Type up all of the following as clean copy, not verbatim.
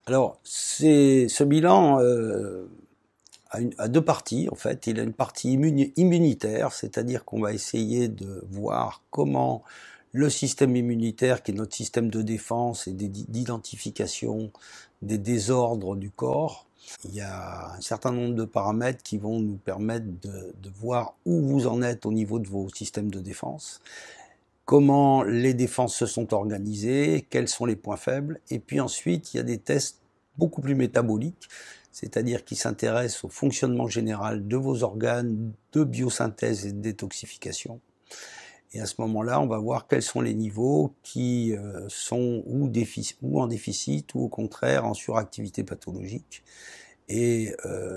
Alors, ce bilan a deux parties, en fait. Il a une partie immunitaire, c'est-à-dire qu'on va essayer de voir comment le système immunitaire, qui est notre système de défense et d'identification des désordres du corps, il y a un certain nombre de paramètres qui vont nous permettre de voir où vous en êtes au niveau de vos systèmes de défense, comment les défenses se sont organisées, quels sont les points faibles, et puis ensuite il y a des tests beaucoup plus métaboliques, c'est-à-dire qui s'intéressent au fonctionnement général de vos organes, de biosynthèse et de détoxification. Et à ce moment-là, on va voir quels sont les niveaux qui sont ou en déficit ou au contraire en suractivité pathologique. Et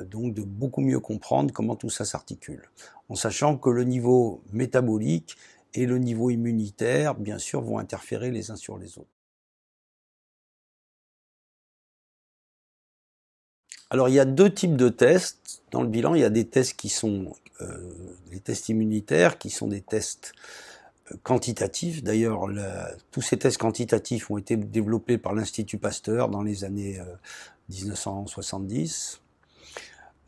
donc de beaucoup mieux comprendre comment tout ça s'articule. En sachant que le niveau métabolique et le niveau immunitaire, bien sûr, vont interférer les uns sur les autres. Alors il y a deux types de tests dans le bilan. Il y a des tests qui sont les tests immunitaires, qui sont des tests quantitatifs. D'ailleurs, tous ces tests quantitatifs ont été développés par l'Institut Pasteur dans les années 1970,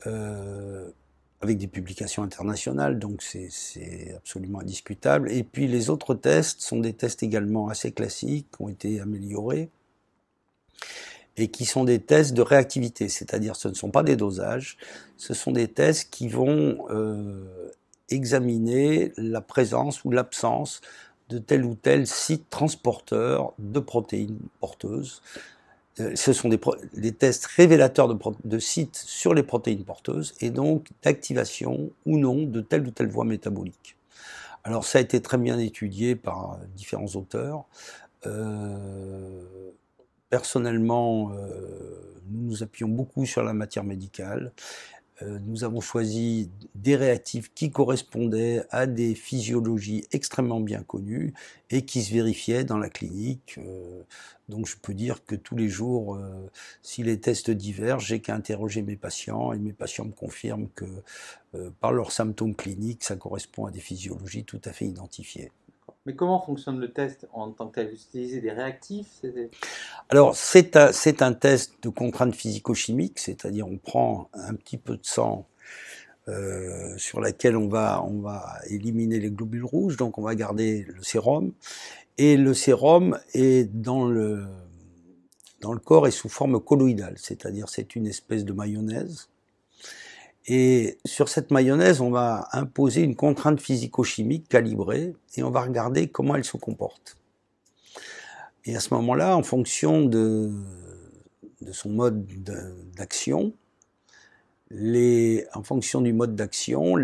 avec des publications internationales, donc c'est absolument indiscutable. Et puis les autres tests sont des tests également assez classiques, qui ont été améliorés, et qui sont des tests de réactivité, c'est-à-dire ce ne sont pas des dosages, ce sont des tests qui vont examiner la présence ou l'absence de tel ou tel site transporteur de protéines porteuses. Ce sont des tests révélateurs de sites sur les protéines porteuses et donc d'activation ou non de telle ou telle voie métabolique. Alors ça a été très bien étudié par différents auteurs. Personnellement, nous nous appuyons beaucoup sur la matière médicale. Nous avons choisi des réactifs qui correspondaient à des physiologies extrêmement bien connues et qui se vérifiaient dans la clinique. Donc je peux dire que tous les jours, si les tests divergent, j'ai qu'à interroger mes patients et mes patients me confirment que par leurs symptômes cliniques, ça correspond à des physiologies tout à fait identifiées. Mais comment fonctionne le test en tant que tel? Vous utilisez des réactifs? Alors c'est un test de contrainte physico-chimique, c'est-à-dire on prend un petit peu de sang sur laquelle on va éliminer les globules rouges, donc on va garder le sérum, et le sérum est dans le corps est sous forme colloïdale, c'est-à-dire c'est une espèce de mayonnaise, et sur cette mayonnaise on va imposer une contrainte physico-chimique calibrée, et on va regarder comment elle se comporte. Et à ce moment-là, en fonction de son mode d'action, en fonction du mode d'action,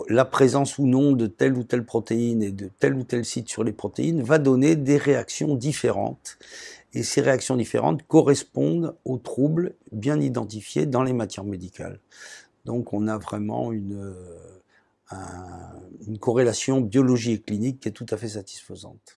la présence ou non de telle ou telle protéine et de tel ou tel site sur les protéines va donner des réactions différentes. Et ces réactions différentes correspondent aux troubles bien identifiés dans les matières médicales. Donc on a vraiment une corrélation biologie et clinique qui est tout à fait satisfaisante.